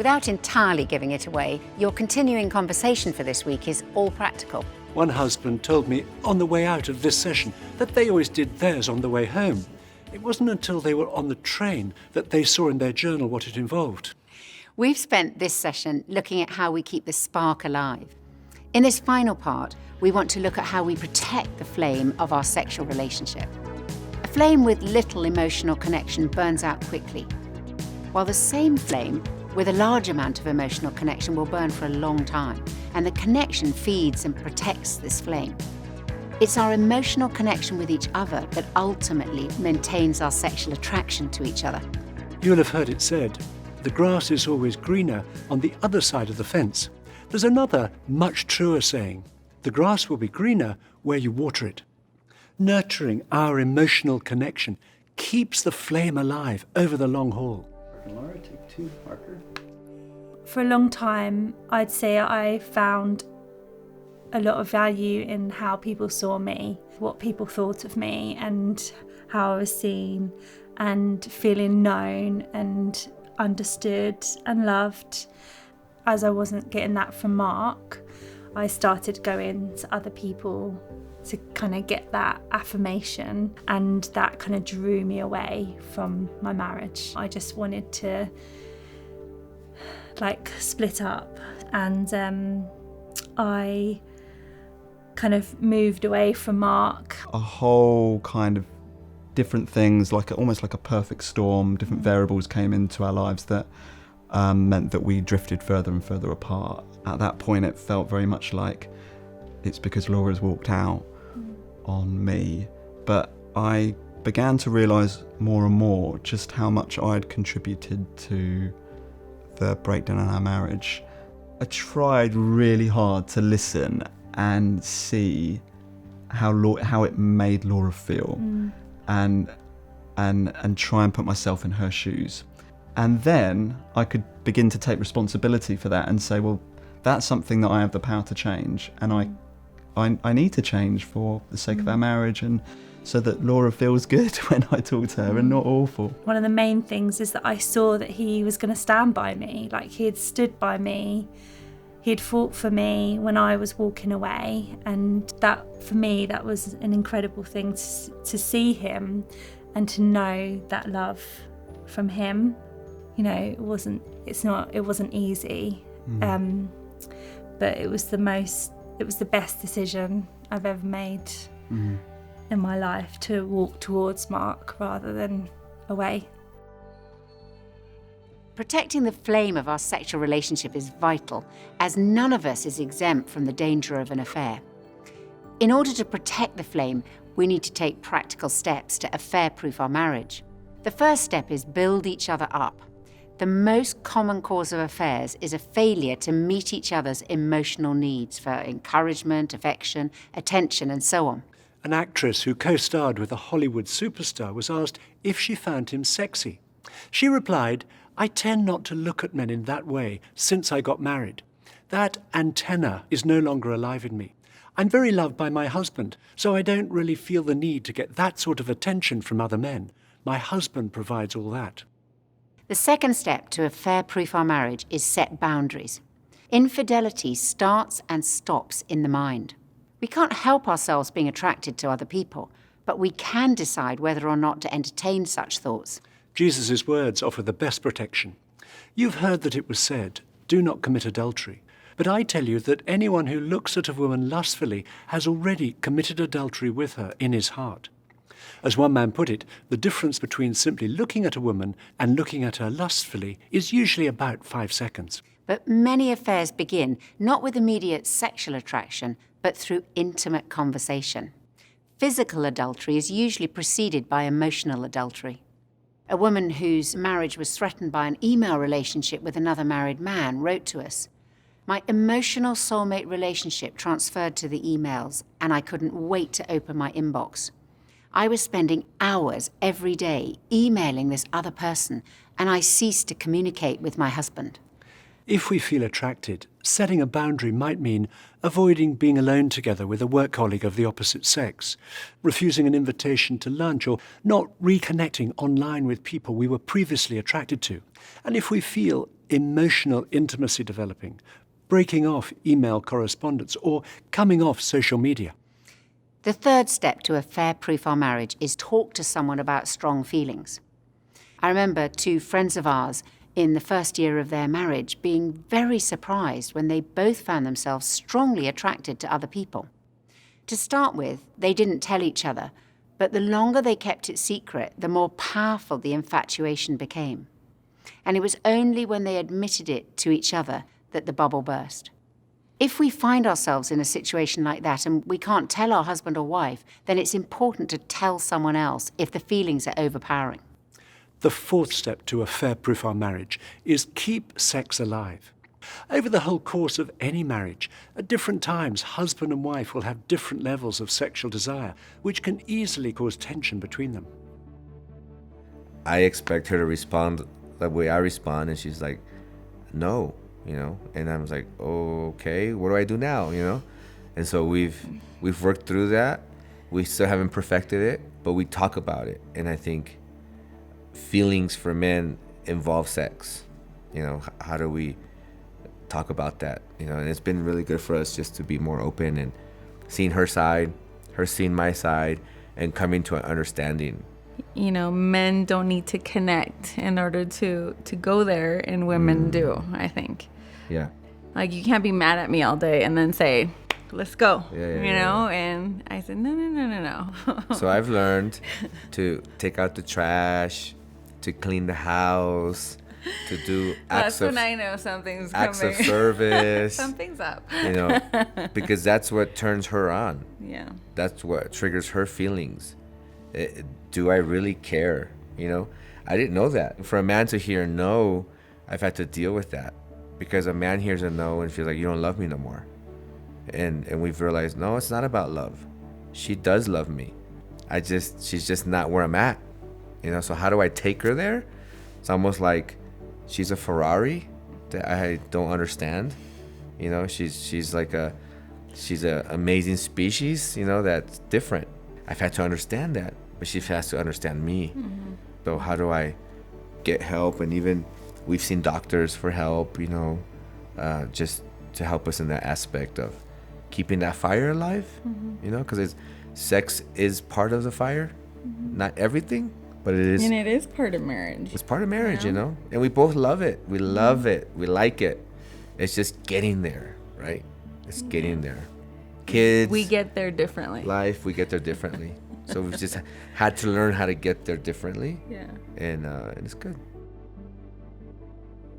Without entirely giving it away, your continuing conversation for this week is all practical. One husband told me on the way out of this session that they always did theirs on the way home. It wasn't until they were on the train that they saw in their journal what it involved. We've spent this session looking at how we keep the spark alive. In this final part, we want to look at how we protect the flame of our sexual relationship. A flame with little emotional connection burns out quickly, while the same flame with a large amount of emotional connection will burn for a long time, and the connection feeds and protects this flame. It's our emotional connection with each other that ultimately maintains our sexual attraction to each other. You'll have heard it said, the grass is always greener on the other side of the fence. There's another, much truer saying, the grass will be greener where you water it. Nurturing our emotional connection keeps the flame alive over the long haul. Laura, take 2, Parker. For a long time, I'd say I found a lot of value in how people saw me, what people thought of me, and how I was seen, and feeling known and understood and loved. As I wasn't getting that from Mark, I started going to other people to kind of get that affirmation, and that kind of drew me away from my marriage. I just wanted to split up, and I kind of moved away from Mark. A whole kind of different things, almost like a perfect storm, different variables came into our lives that meant that we drifted further and further apart. At that point, it felt very much like it's because Laura's walked out on me. But I began to realise more and more just how much I'd contributed to the breakdown in our marriage. I tried really hard to listen and see how it made Laura feel, and try and put myself in her shoes. And then I could begin to take responsibility for that and say, well, that's something that I have the power to change, and I need to change for the sake of our marriage, and so that Laura feels good when I talk to her and not awful. One of the main things is that I saw that he was going to stand by me, he had stood by me. He had fought for me when I was walking away, and that, for me, that was an incredible thing to see him and to know that love from him. You know, it wasn't easy, but it was the best decision I've ever made in my life, to walk towards Mark rather than away. Protecting the flame of our sexual relationship is vital, as none of us is exempt from the danger of an affair. In order to protect the flame, we need to take practical steps to affair-proof our marriage. The first step is build each other up. The most common cause of affairs is a failure to meet each other's emotional needs for encouragement, affection, attention, and so on. An actress who co-starred with a Hollywood superstar was asked if she found him sexy. She replied, "I tend not to look at men in that way since I got married. That antenna is no longer alive in me. I'm very loved by my husband, so I don't really feel the need to get that sort of attention from other men. My husband provides all that." The second step to affair-proof our marriage is set boundaries. Infidelity starts and stops in the mind. We can't help ourselves being attracted to other people, but we can decide whether or not to entertain such thoughts. Jesus' words offer the best protection. You've heard that it was said, "Do not commit adultery." But I tell you that anyone who looks at a woman lustfully has already committed adultery with her in his heart. As one man put it, the difference between simply looking at a woman and looking at her lustfully is usually about 5 seconds. But many affairs begin not with immediate sexual attraction, but through intimate conversation. Physical adultery is usually preceded by emotional adultery. A woman whose marriage was threatened by an email relationship with another married man wrote to us, "My emotional soulmate relationship transferred to the emails, and I couldn't wait to open my inbox. I was spending hours every day emailing this other person, and I ceased to communicate with my husband." If we feel attracted, setting a boundary might mean avoiding being alone together with a work colleague of the opposite sex, refusing an invitation to lunch, or not reconnecting online with people we were previously attracted to. And if we feel emotional intimacy developing, breaking off email correspondence, or coming off social media. The third step to affair-proof our marriage is talk to someone about strong feelings. I remember 2 friends of ours in the first year of their marriage being very surprised when they both found themselves strongly attracted to other people. To start with, they didn't tell each other, but the longer they kept it secret, the more powerful the infatuation became. And it was only when they admitted it to each other that the bubble burst. If we find ourselves in a situation like that and we can't tell our husband or wife, then it's important to tell someone else if the feelings are overpowering. The fourth step to affair-proof our marriage is keep sex alive. Over the whole course of any marriage, at different times, husband and wife will have different levels of sexual desire, which can easily cause tension between them. I expect her to respond the way I respond, and she's like, no, and I was like, oh, okay, what do I do now, And so we've worked through that. We still haven't perfected it, but we talk about it. And I think feelings for men involve sex. How do we talk about that? And it's been really good for us just to be more open and seeing her side, her seeing my side, and coming to an understanding. Men don't need to connect in order to go there, and women do, I think. Yeah. Like, you can't be mad at me all day and then say, let's go, Yeah. And I said, no. So I've learned to take out the trash, to clean the house, to do That's when I know something's acts coming. of service. Something's up. Because that's what turns her on. Yeah. That's what triggers her feelings. Do I really care? I didn't know that. For a man to hear no, I've had to deal with that, because a man hears a no and feels like, you don't love me no more. And we've realized, no, it's not about love. She does love me. She's just not where I'm at. So how do I take her there? It's almost like she's a Ferrari that I don't understand. She's an amazing species, that's different. I've had to understand that, but she has to understand me. Mm-hmm. So how do I get help? And even we've seen doctors for help, just to help us in that aspect of keeping that fire alive, because sex is part of the fire, not everything, but it is. And it is part of marriage. It's part of marriage, and we both love it. We love it. We like it. It's just getting there, right? It's getting there. Kids. We get there differently. Life, we get there differently. So we've just had to learn how to get there differently. Yeah. And it's good.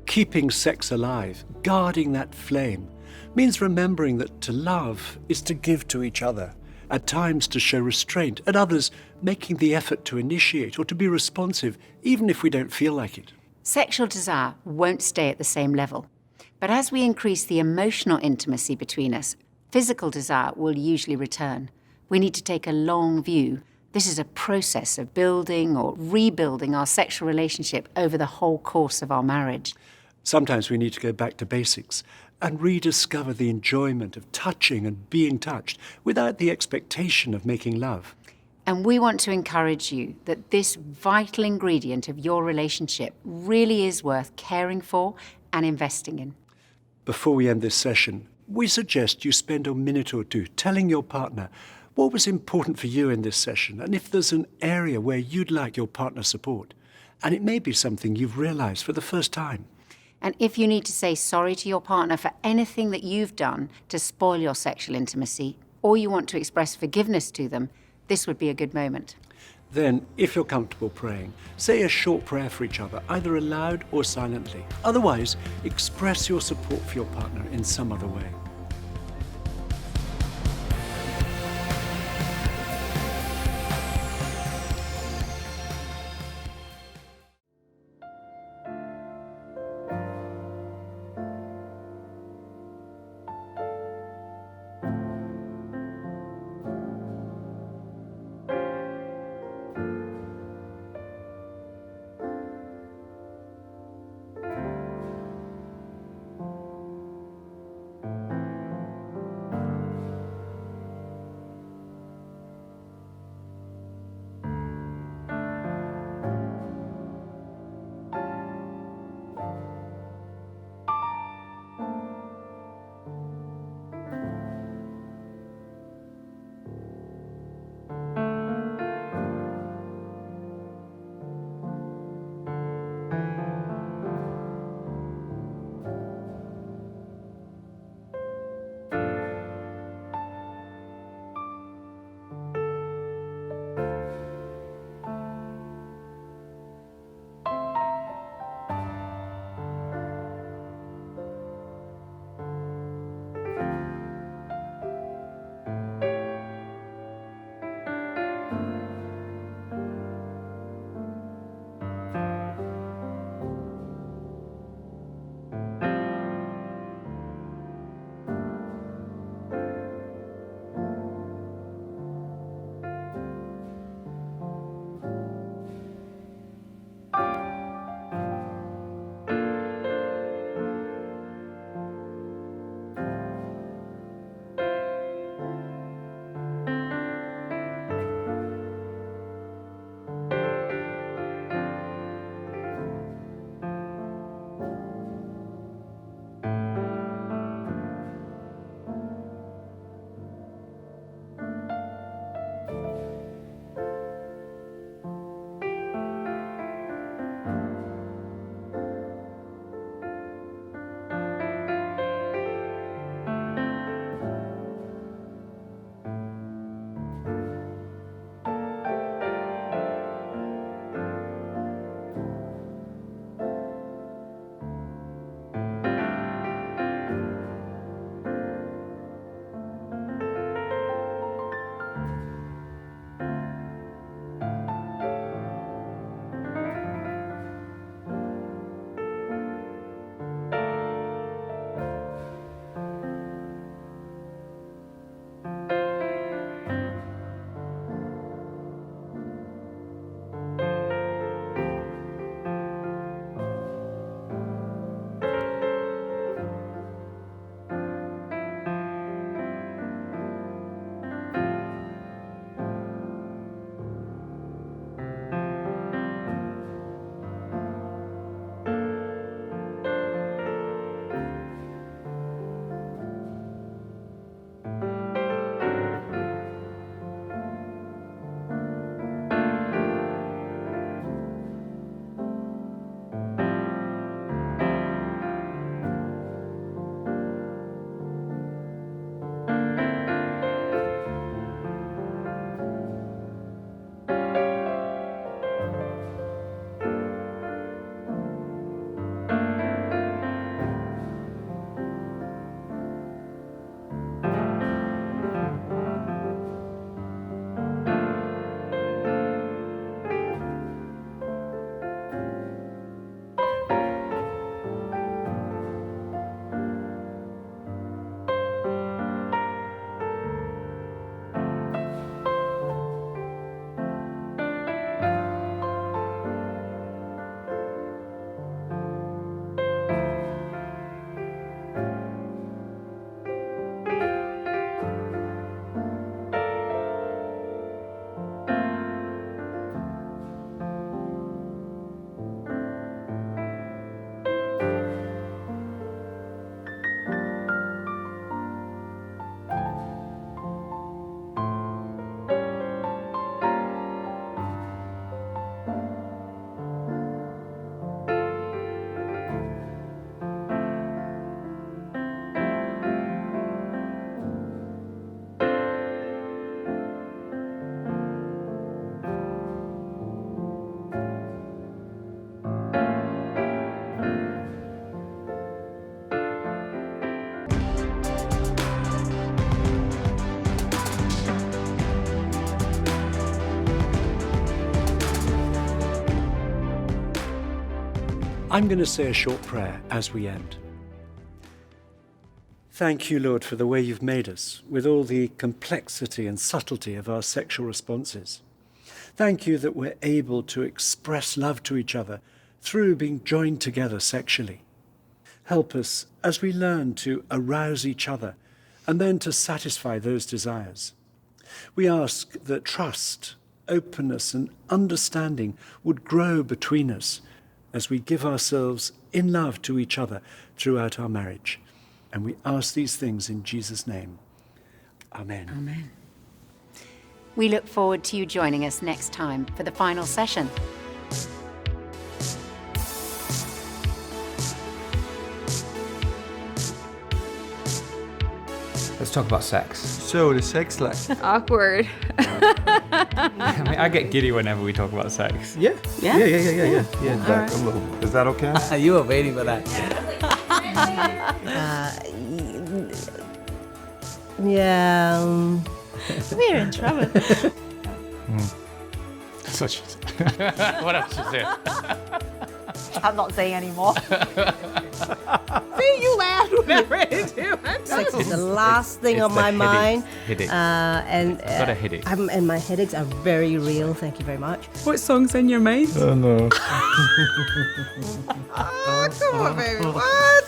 Keeping sex alive, guarding that flame, means remembering that to love is to give to each other, at times to show restraint, at others making the effort to initiate or to be responsive, even if we don't feel like it. Sexual desire won't stay at the same level. But as we increase the emotional intimacy between us, physical desire will usually return. We need to take a long view. This is a process of building or rebuilding our sexual relationship over the whole course of our marriage. Sometimes we need to go back to basics and rediscover the enjoyment of touching and being touched without the expectation of making love. And we want to encourage you that this vital ingredient of your relationship really is worth caring for and investing in. Before we end this session, we suggest you spend a minute or two telling your partner what was important for you in this session, and if there's an area where you'd like your partner's support. And it may be something you've realized for the first time. And if you need to say sorry to your partner for anything that you've done to spoil your sexual intimacy, or you want to express forgiveness to them, this would be a good moment. Then, if you're comfortable praying, say a short prayer for each other, either aloud or silently. Otherwise, express your support for your partner in some other way. I'm going to say a short prayer as we end. Thank you, Lord, for the way you've made us, with all the complexity and subtlety of our sexual responses. Thank you that we're able to express love to each other through being joined together sexually. Help us as we learn to arouse each other and then to satisfy those desires. We ask that trust, openness, and understanding would grow between us as we give ourselves in love to each other throughout our marriage. And we ask these things in Jesus' name. Amen. Amen. We look forward to you joining us next time for the final session. Let's talk about sex. So, the sex life. Awkward. I mean, I get giddy whenever we talk about sex. Yeah. Yeah? Yeah. Alright. Is that okay? You were waiting for that. Yeah. We're in trouble. Such. What else is there? I'm not saying anymore. See, you laughed whenever it do. Sex is the last thing on my mind. Headache. And Got a headache. and my headaches are very real. Thank you very much. What song's in your mind? Oh, no. Oh, come on, baby. What?